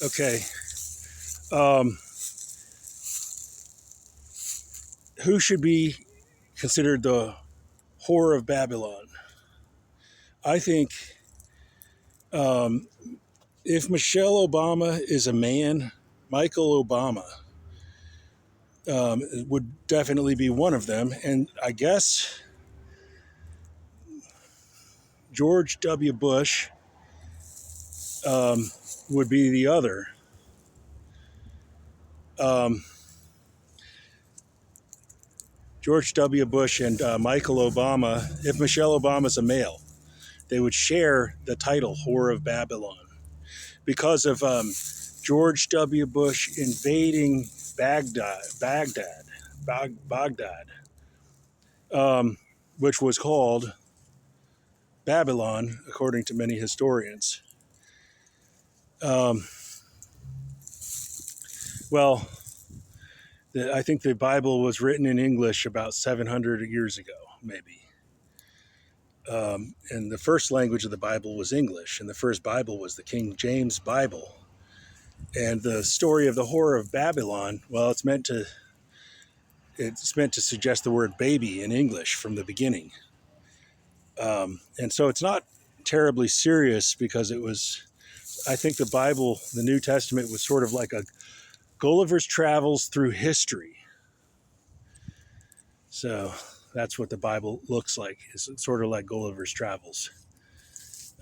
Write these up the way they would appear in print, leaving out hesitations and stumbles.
Okay. Who should be considered the whore of Babylon? I think if Michelle Obama is a man, Michael Obama would definitely be one of them. And I guess George W. Bush would be the other. George W. Bush and Michael Obama, if Michelle Obama's a male, they would share the title Whore of Babylon because of George W. Bush invading Baghdad, which was called Babylon, according to many historians. Well, I think the Bible was written in English about 700 years ago, maybe. And the first language of the Bible was English, and the first Bible was the King James Bible. And the story of the Whore of Babylon, well, it's meant to suggest the word baby in English from the beginning. And so it's not terribly serious because I think the Bible, the New Testament, was sort of like a Gulliver's Travels through history. So that's what the Bible looks like. It's sort of like Gulliver's Travels.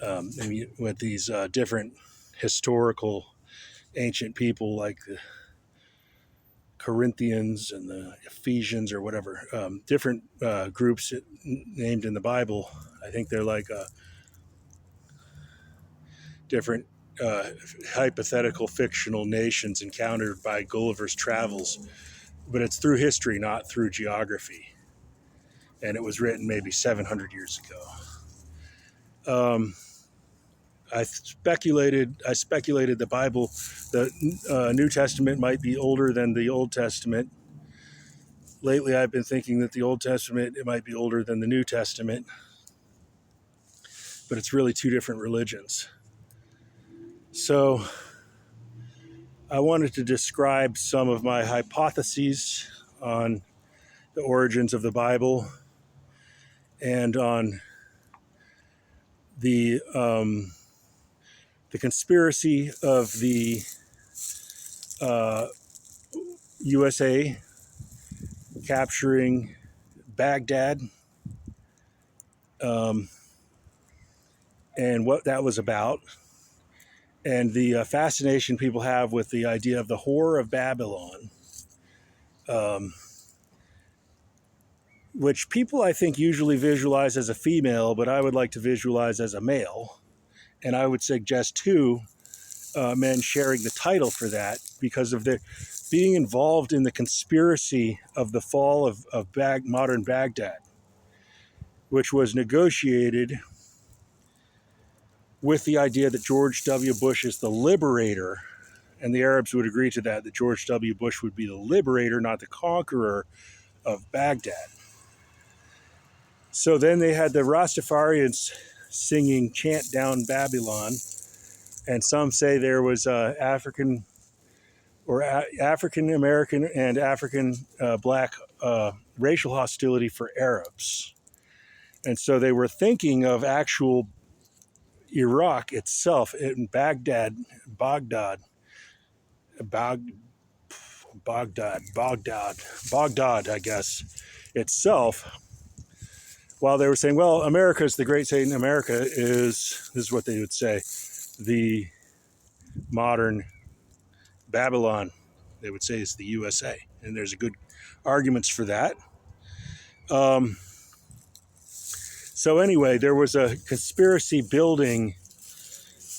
With these different historical ancient people like the Corinthians and the Ephesians or whatever, different groups named in the Bible. I think they're like different hypothetical fictional nations encountered by Gulliver's Travels, but it's through history, not through geography. And it was written maybe 700 years ago. I speculated the Bible, the New Testament might be older than the Old Testament. Lately, I've been thinking that the Old Testament, it might be older than the New Testament, but it's really two different religions. So I wanted to describe some of my hypotheses on the origins of the Bible and on the conspiracy of the USA capturing Baghdad, and what that was about, and the fascination people have with the idea of the Whore of Babylon, which people I think usually visualize as a female, but I would like to visualize as a male. And I would suggest two men sharing the title for that because of their being involved in the conspiracy of the fall of modern Baghdad, which was negotiated with the idea that George W. Bush is the liberator, and the Arabs would agree to that George W. Bush would be the liberator, not the conqueror of Baghdad. So then they had the Rastafarians singing Chant Down Babylon, and some say there was African American and African black racial hostility for Arabs. And so they were thinking of actual Iraq itself, in Baghdad, I guess, itself, while they were saying, well, America is the great Satan. America is, this is what they would say, the modern Babylon, they would say, is the USA. And there's a good arguments for that. So anyway, there was a conspiracy building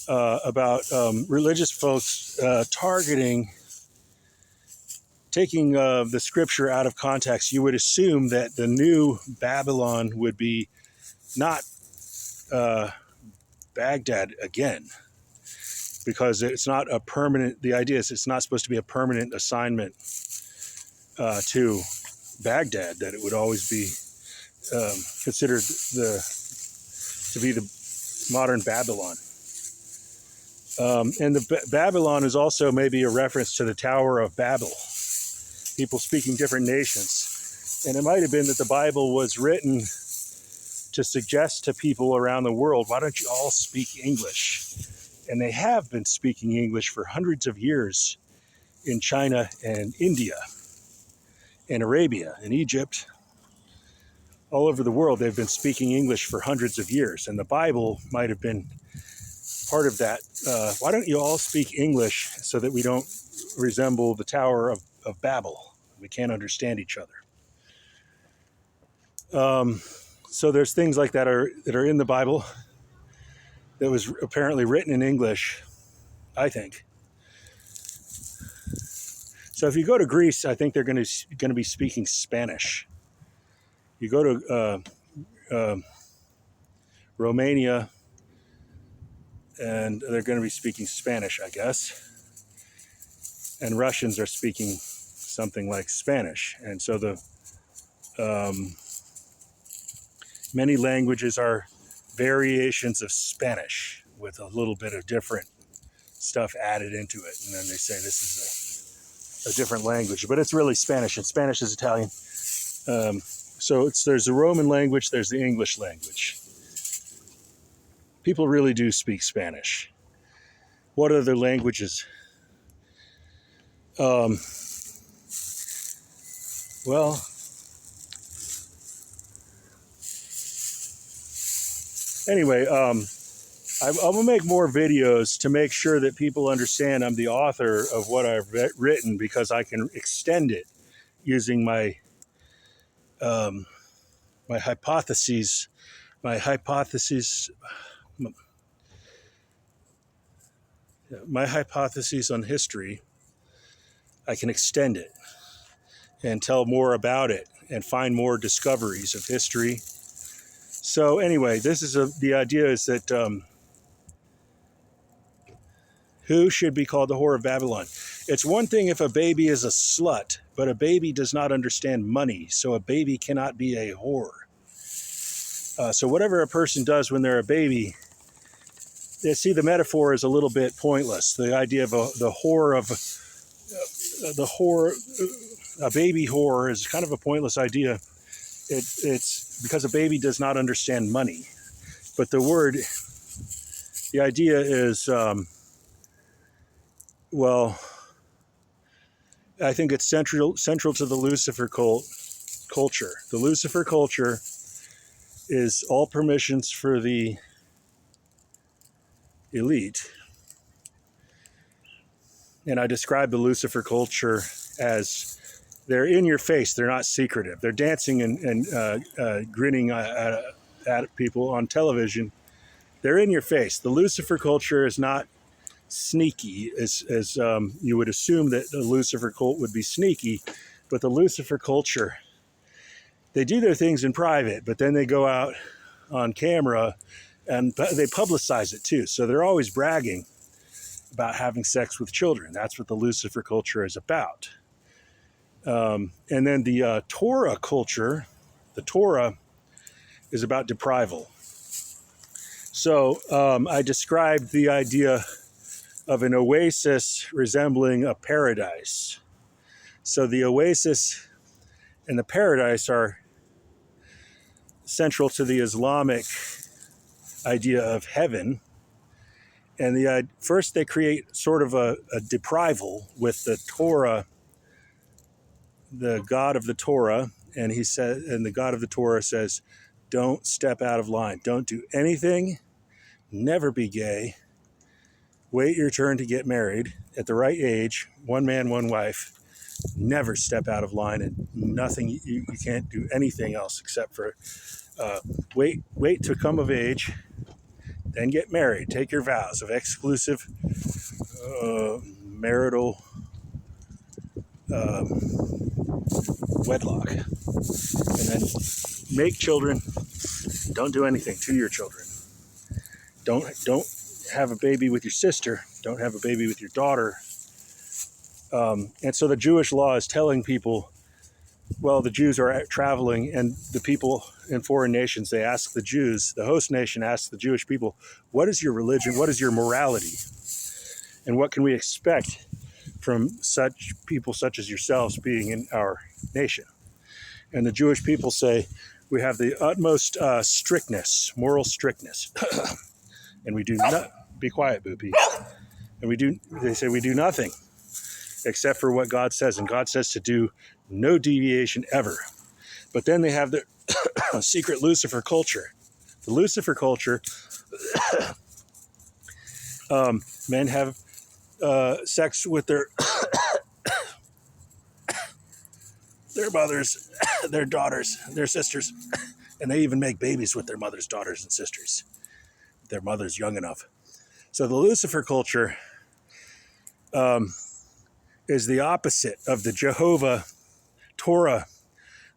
about religious folks taking the scripture out of context. You would assume that the new Babylon would be not Baghdad again, because it's not a permanent, the idea is it's not supposed to be a permanent assignment to Baghdad, that it would always be considered to be the modern Babylon. And the Babylon is also maybe a reference to the Tower of Babel, people speaking different nations. And it might have been that the Bible was written to suggest to people around the world, why don't you all speak English? And they have been speaking English for hundreds of years in China and India and Arabia and Egypt. All over the world, they've been speaking English for hundreds of years. And the Bible might have been part of that. Why don't you all speak English so that we don't resemble the Tower of Babel? We can't understand each other. So there's things like that are in the Bible that was apparently written in English, I think. So if you go to Greece, I think they're going to be speaking Spanish. You go to Romania, and they're going to be speaking Spanish, I guess. And Russians are speaking something like Spanish. And so many languages are variations of Spanish with a little bit of different stuff added into it. And then they say this is a different language, but it's really Spanish, and Spanish is Italian. So there's the Roman language, there's the English language. People really do speak Spanish. What other languages? Well, anyway, I will make more videos to make sure that people understand I'm the author of what I've written, because I can extend it using my hypotheses on history. I can extend it and tell more about it and find more discoveries of history. So anyway, this is the idea is that who should be called the whore of Babylon? It's one thing if a baby is a slut, but a baby does not understand money, so a baby cannot be a whore. So whatever a person does when they're a baby, see, the metaphor is a little bit pointless. The idea of a baby whore is kind of a pointless idea. It's because a baby does not understand money. But the idea is, I think it's central to the Lucifer culture. The Lucifer culture is all permissions for the elite. And I describe the Lucifer culture as they're in your face. They're not secretive. They're dancing and grinning at people on television. They're in your face. The Lucifer culture is not sneaky, as you would assume that the Lucifer cult would be sneaky. But the Lucifer culture, they do their things in private, but then they go out on camera and they publicize it too. So they're always bragging about having sex with children. That's what the Lucifer culture is about. And then the Torah culture, the Torah is about deprival. So I described the idea of an oasis resembling a paradise. So the oasis and the paradise are central to the Islamic idea of heaven. And first they create sort of a deprival with the Torah, the God of the Torah, and the God of the Torah says, don't step out of line. Don't do anything. Never be gay. Wait your turn to get married at the right age. One man, one wife. Never step out of line, and nothing. You can't do anything else except for wait to come of age, then get married. Take your vows of exclusive marital wedlock, and then make children. Don't do anything to your children. Don't have a baby with your sister. Don't have a baby with your daughter. And so the Jewish law is telling people, well, the Jews are traveling, and the people in foreign nations, they ask the Jews, the host nation asks the Jewish people, what is your religion? What is your morality? And what can we expect from such people such as yourselves being in our nation? And the Jewish people say, we have the utmost strictness, moral strictness. And we do not, be quiet, Boopy. And they say we do nothing except for what God says. And God says to do no deviation ever. But then they have the secret Lucifer culture. The Lucifer culture, men have sex with their mothers, their daughters, their sisters, and they even make babies with their mothers, daughters, and sisters. Their mother's young enough. So the Lucifer culture is the opposite of the Jehovah Torah.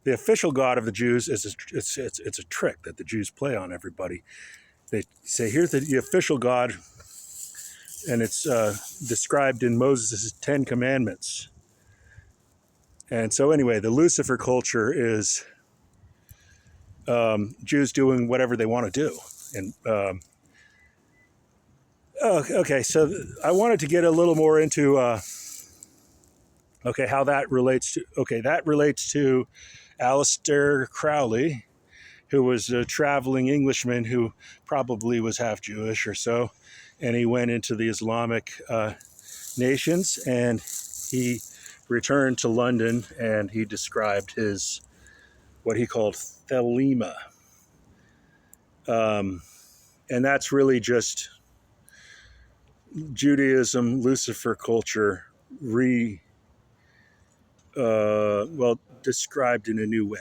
The official God of the Jews it's a trick that the Jews play on everybody. They say, here's the official God, and it's described in Moses' 10 Commandments. And so anyway, the Lucifer culture is Jews doing whatever they want to do. And okay, so I wanted to get a little more into how that relates to Alistaire Crowley, who was a traveling Englishman who probably was half Jewish or so, and he went into the Islamic nations, and he returned to London, and he described what he called thelema. And that's really just Judaism, Lucifer culture, described in a new way.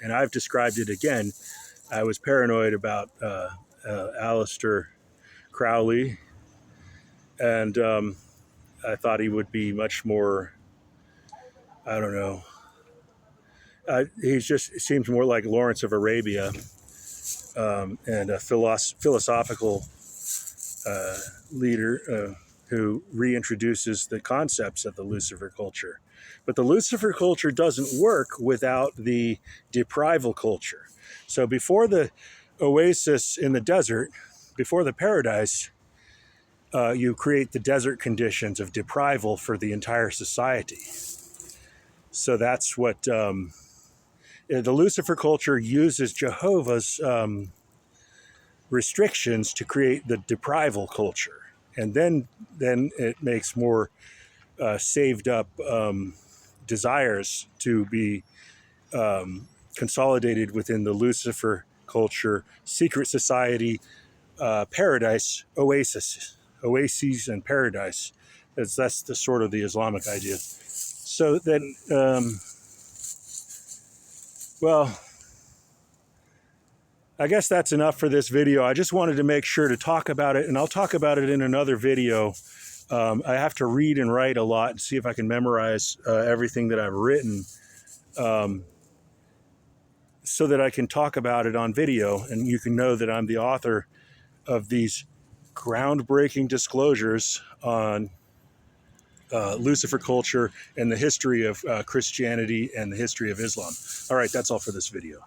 And I've described it again. I was paranoid about Alistaire Crowley, and I thought he would be much more, I don't know. He seems more like Lawrence of Arabia, and a philosophical leader who reintroduces the concepts of the Lucifer culture. But the Lucifer culture doesn't work without the deprival culture. So before the oasis in the desert, before the paradise, you create the desert conditions of deprival for the entire society. So that's what the Lucifer culture uses Jehovah's restrictions to create the deprival culture. And then it makes more saved up desires to be consolidated within the Lucifer culture, secret society, paradise, oases and paradise. That's the sort of the Islamic idea. So then, I guess that's enough for this video. I just wanted to make sure to talk about it, and I'll talk about it in another video. I have to read and write a lot and see if I can memorize everything that I've written so that I can talk about it on video, and you can know that I'm the author of these groundbreaking disclosures on Lucifer culture and the history of Christianity and the history of Islam. All right, that's all for this video.